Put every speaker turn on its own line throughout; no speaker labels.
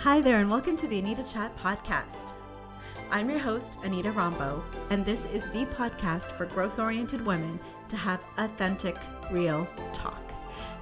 Hi there, and welcome to the Anita Chat podcast. I'm your host, Anita Rombo, and this is the podcast for growth-oriented women to have authentic, real talk.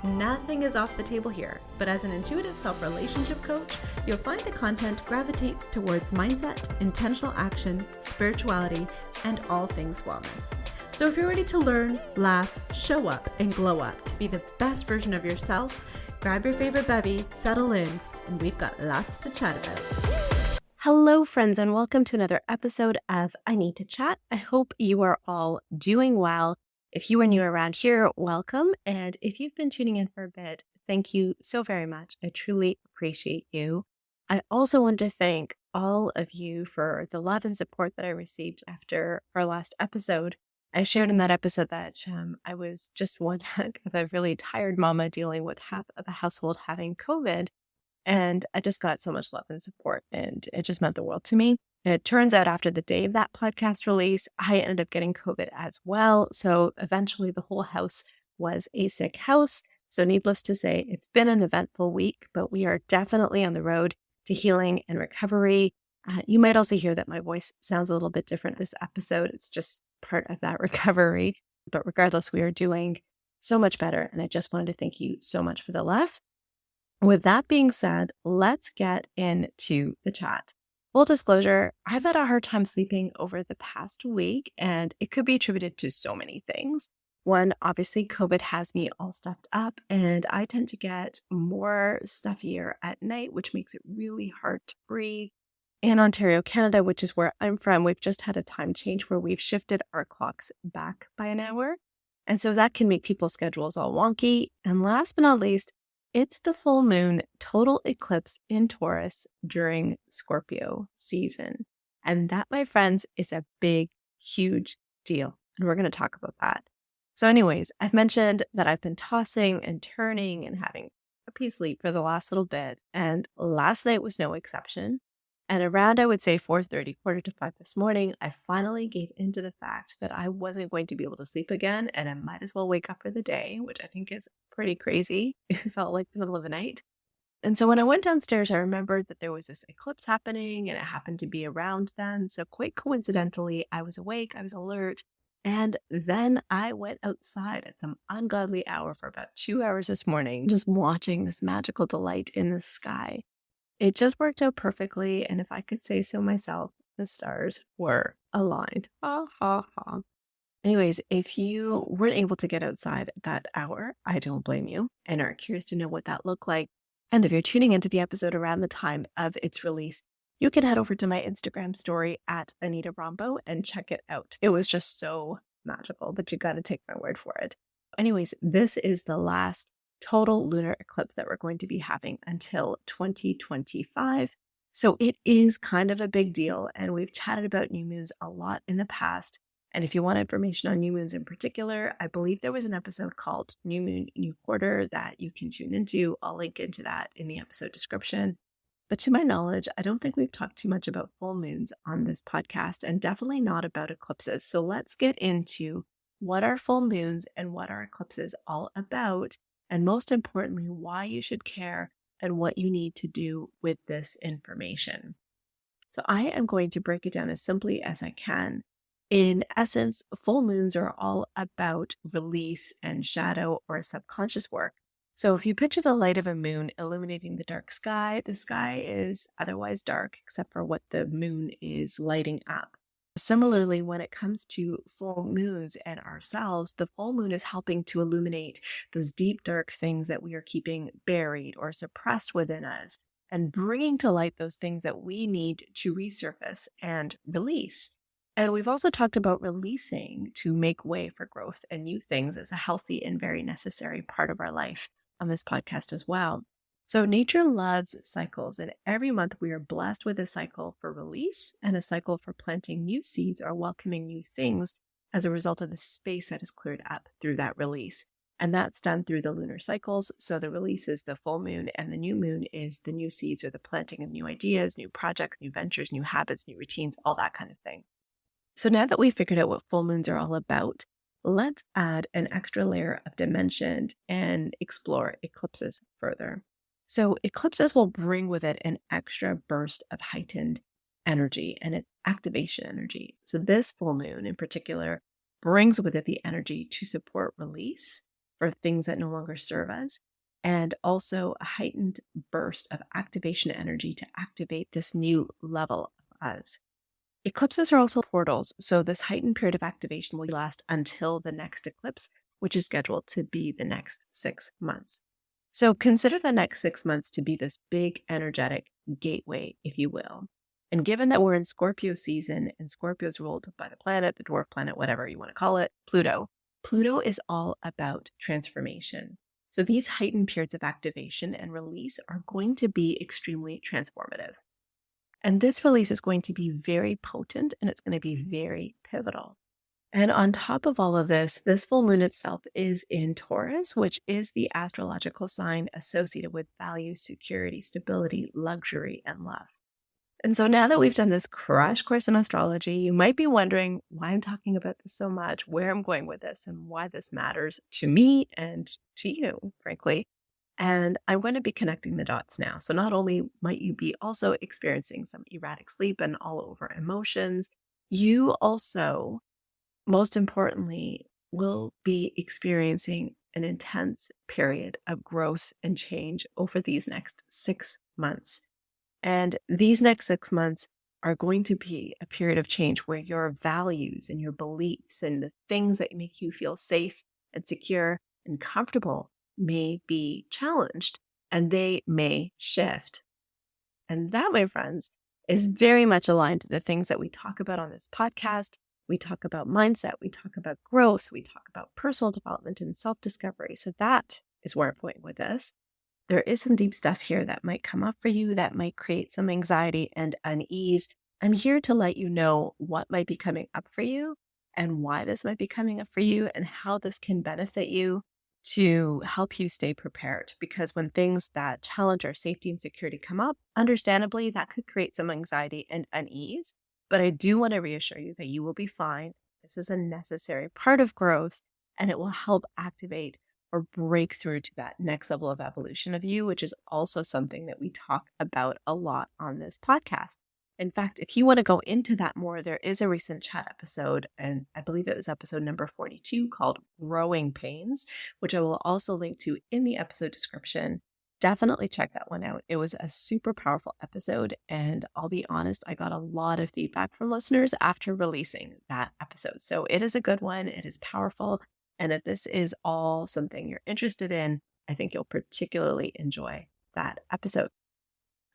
Nothing is off the table here, but as an intuitive self-relationship coach, you'll find the content gravitates towards mindset, intentional action, spirituality, and all things wellness. So if you're ready to learn, laugh, show up, and glow up to be the best version of yourself, grab your favorite bevy, settle in, and we've got lots to chat about. Hello, friends, and welcome to another episode of I Need to Chat. I hope you are all doing well. If you are new around here, welcome. And if you've been tuning in for a bit, thank you so very much. I truly appreciate you. I also want to thank all of you for the love and support that I received after our last episode. I shared in that episode that I was just one heck of a really tired mama dealing with half of the household having COVID. And I just got so much love and support, and it just meant the world to me. It turns out after the day of that podcast release, I ended up getting COVID as well. So eventually the whole house was a sick house. So needless to say, it's been an eventful week, but we are definitely on the road to healing and recovery. You might also hear that my voice sounds a little bit different this episode. It's just part of that recovery. But regardless, we are doing so much better. And I just wanted to thank you so much for the love. With that being said, let's get into the chat. Full disclosure, I've had a hard time sleeping over the past week, and it could be attributed to so many things. One, obviously, COVID has me all stuffed up, and I tend to get more stuffier at night, which makes it really hard to breathe. In Ontario, Canada, which is where I'm from, we've just had a time change where we've shifted our clocks back by an hour. And so that can make people's schedules all wonky. And last but not least, it's the full moon total eclipse in Taurus during Scorpio season. And that, my friends, is a big, huge deal. And we're going to talk about that. So anyways, I've mentioned that I've been tossing and turning and having a peace sleep for the last little bit. And last night was no exception. And around, I would say 4:30, 4:45 this morning, I finally gave into the fact that I wasn't going to be able to sleep again, and I might as well wake up for the day, which I think is pretty crazy. It felt like the middle of the night. And so when I went downstairs, I remembered that there was this eclipse happening, and it happened to be around then. So quite coincidentally, I was awake, I was alert, and then I went outside at some ungodly hour for about 2 hours this morning, just watching this magical delight in the sky. It just worked out perfectly, and if I could say so myself, the stars were aligned. Ha, ha, ha. Anyways, if you weren't able to get outside at that hour, I don't blame you, and are curious to know what that looked like. And if you're tuning into the episode around the time of its release, you can head over to my Instagram story at Anita Rombo and check it out. It was just so magical, but you got to take my word for it. Anyways, this is the last total lunar eclipse that we're going to be having until 2025. So it is kind of a big deal, and we've chatted about new moons a lot in the past. And if you want information on new moons in particular, I believe there was an episode called New Moon, New Quarter that you can tune into. I'll link into that in the episode description. But to my knowledge, I don't think we've talked too much about full moons on this podcast, and definitely not about eclipses. So let's get into what are full moons and what are eclipses all about. And most importantly, why you should care and what you need to do with this information. So I am going to break it down as simply as I can. In essence, full moons are all about release and shadow or subconscious work. So if you picture the light of a moon illuminating the dark sky, the sky is otherwise dark except for what the moon is lighting up. Similarly, when it comes to full moons and ourselves, the full moon is helping to illuminate those deep, dark things that we are keeping buried or suppressed within us, and bringing to light those things that we need to resurface and release. And we've also talked about releasing to make way for growth and new things as a healthy and very necessary part of our life on this podcast as well. So nature loves cycles, and every month we are blessed with a cycle for release and a cycle for planting new seeds or welcoming new things as a result of the space that is cleared up through that release. And that's done through the lunar cycles. So the release is the full moon, and the new moon is the new seeds or the planting of new ideas, new projects, new ventures, new habits, new routines, all that kind of thing. So now that we've figured out what full moons are all about, let's add an extra layer of dimension and explore eclipses further.
So eclipses will bring with it an extra burst of heightened energy and it's activation energy. So this full moon in particular brings with it the energy to support release for things that no longer serve us, and also a heightened burst of activation energy to activate this new level of us. Eclipses are also portals, so this heightened period of activation will last until the next eclipse, which is scheduled to be the next 6 months. So consider the next 6 months to be this big energetic gateway, if you will. And given that we're in Scorpio season and Scorpio is ruled by the planet, the dwarf planet, whatever you want to call it, Pluto, Pluto is all about transformation. So these heightened periods of activation and release are going to be extremely transformative. And this release is going to be very potent and it's going to be very pivotal. And on top of all of this full moon itself is in Taurus, which is the astrological sign associated with value, security, stability, luxury, and love. And so now that we've done this crash course in astrology, you might be wondering why I'm talking about this so much, where I'm going with this, and why this matters to me and to you, frankly. And I'm going to be connecting the dots now. So not only might you be also experiencing some erratic sleep and all over emotions, you also, most importantly, will be experiencing an intense period of growth and change over these next 6 months. And these next 6 months are going to be a period of change where your values and your beliefs and the things that make you feel safe and secure and comfortable may be challenged and they may shift. And that, my friends, is very much aligned to the things that we talk about on this podcast. We talk about mindset, we talk about growth, we talk about personal development and self-discovery. So that is where I'm going with this. There is some deep stuff here that might come up for you that might create some anxiety and unease. I'm here to let you know what might be coming up for you and why this might be coming up for you and how this can benefit you to help you stay prepared. Because when things that challenge our safety and security come up, understandably, that could create some anxiety and unease. But I do want to reassure you that you will be fine. This is a necessary part of growth and it will help activate or break through to that next level of evolution of you, which is also something that we talk about a lot on this podcast. In fact, if you want to go into that more, there is a recent chat episode, and I believe it was episode number 42 called Growing Pains, which I will also link to in the episode description. Definitely check that one out. It was a super powerful episode, and I'll be honest, I got a lot of feedback from listeners after releasing that episode. So it is a good one. It is powerful. And if this is all something you're interested in, I think you'll particularly enjoy that episode.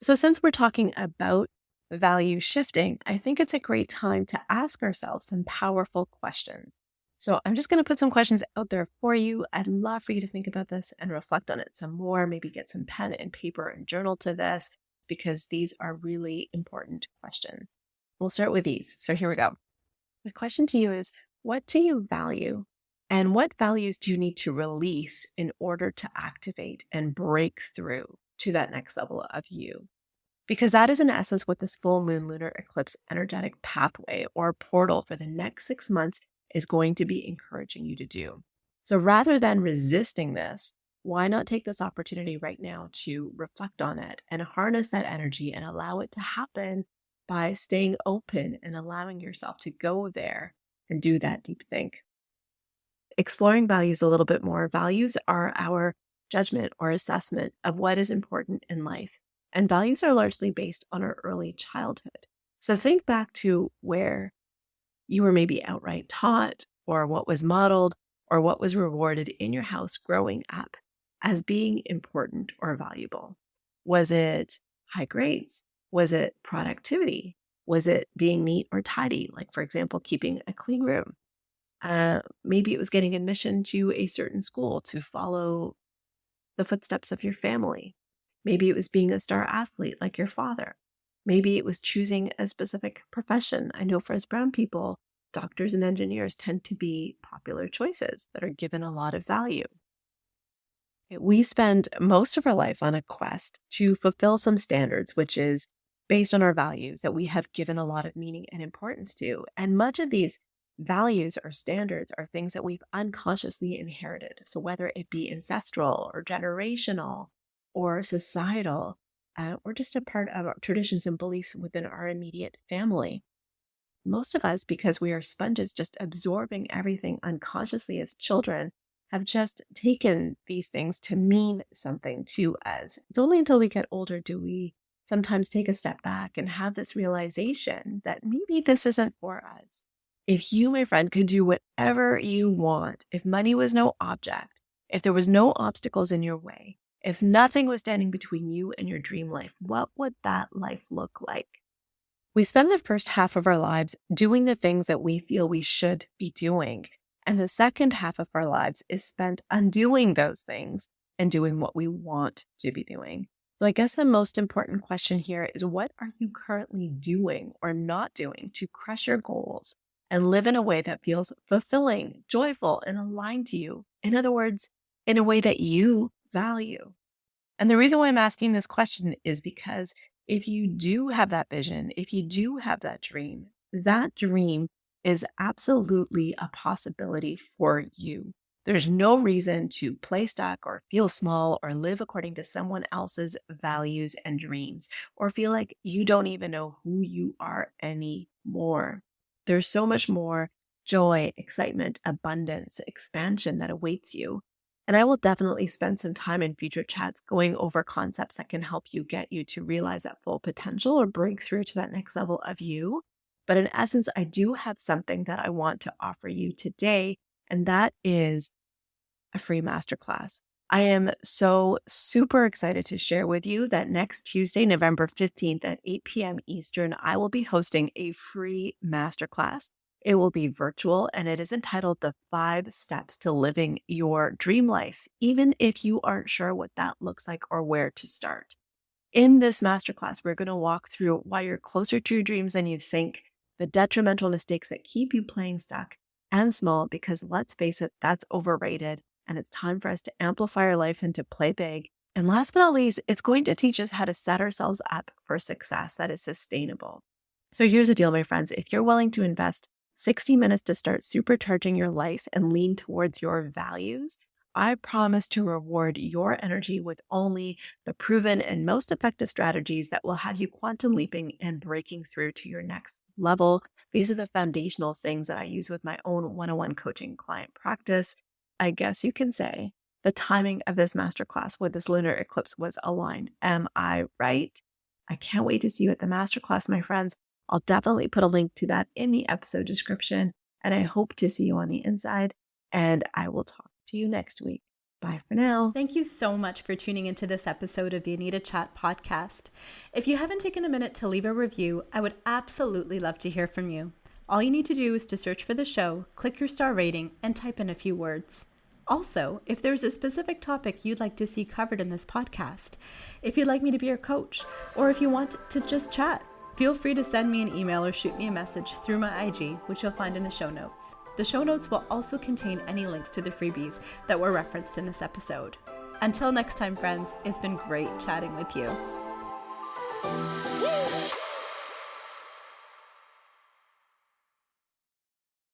So since we're talking about value shifting, I think it's a great time to ask ourselves some powerful questions. So I'm just going to put some questions out there for you. I'd love for you to think about this and reflect on it some more, maybe get some pen and paper and journal to this, because these are really important questions. We'll start with these. So here we go. The question to you is, what do you value? And what values do you need to release in order to activate and break through to that next level of you? Because that is in essence what this full moon lunar eclipse energetic pathway or portal for the next 6 months is going to be encouraging you to do. So rather than resisting this, why not take this opportunity right now to reflect on it and harness that energy and allow it to happen by staying open and allowing yourself to go there and do that deep think. Exploring values a little bit more. Values are our judgment or assessment of what is important in life. And values are largely based on our early childhood. So think back to where you were maybe outright taught or what was modeled or what was rewarded in your house growing up as being important or valuable. Was it high grades? Was it productivity? Was it being neat or tidy? Like, for example, keeping a clean room. Maybe it was getting admission to a certain school to follow the footsteps of your family. Maybe it was being a star athlete like your father. Maybe it was choosing a specific profession. I know for us brown people, doctors and engineers tend to be popular choices that are given a lot of value. We spend most of our life on a quest to fulfill some standards, which is based on our values that we have given a lot of meaning and importance to. And much of these values or standards are things that we've unconsciously inherited. So whether it be ancestral or generational, or societal, or just a part of our traditions and beliefs within our immediate family. Most of us, because we are sponges just absorbing everything unconsciously as children, have just taken these things to mean something to us. It's only until we get older do we sometimes take a step back and have this realization that maybe this isn't for us. If you, my friend, could do whatever you want, if money was no object, if there was no obstacles in your way, if nothing was standing between you and your dream life, what would that life look like? We spend the first half of our lives doing the things that we feel we should be doing. And the second half of our lives is spent undoing those things and doing what we want to be doing. So I guess the most important question here is, what are you currently doing or not doing to crush your goals and live in a way that feels fulfilling, joyful, and aligned to you? In other words, in a way that you value. And the reason why I'm asking this question is because if you do have that vision, if you do have that dream is absolutely a possibility for you. There's no reason to play stuck or feel small or live according to someone else's values and dreams, or feel like you don't even know who you are anymore. There's so much more joy, excitement, abundance, expansion that awaits you. And I will definitely spend some time in future chats going over concepts that can help you get you to realize that full potential or break through to that next level of you. But in essence, I do have something that I want to offer you today, and that is a free masterclass. I am so super excited to share with you that next Tuesday, November 15th at 8 p.m. Eastern, I will be hosting a free masterclass. It will be virtual, and it is entitled The 5 Steps to Living Your Dream Life, even if you aren't sure what that looks like or where to start. In this masterclass, we're going to walk through why you're closer to your dreams than you think, the detrimental mistakes that keep you playing stuck and small, because let's face it, that's overrated, and it's time for us to amplify our life and to play big. And last but not least, it's going to teach us how to set ourselves up for success that is sustainable. So here's the deal, my friends. If you're willing to invest 60 minutes to start supercharging your life and lean towards your values, I promise to reward your energy with only the proven and most effective strategies that will have you quantum leaping and breaking through to your next level. These are the foundational things that I use with my own one-on-one coaching client practice. I guess you can say the timing of this masterclass with this lunar eclipse was aligned. Am I right? I can't wait to see you at the masterclass, my friends. I'll definitely put a link to that in the episode description, and I hope to see you on the inside, and I will talk to you next week. Bye for now.
Thank you so much for tuning into this episode of the Anita Chat podcast. If you haven't taken a minute to leave a review, I would absolutely love to hear from you. All you need to do is to search for the show, click your star rating, and type in a few words. Also, if there's a specific topic you'd like to see covered in this podcast, if you'd like me to be your coach, or if you want to just chat, feel free to send me an email or shoot me a message through my IG, which you'll find in the show notes. The show notes will also contain any links to the freebies that were referenced in this episode. Until next time, friends, it's been great chatting with you.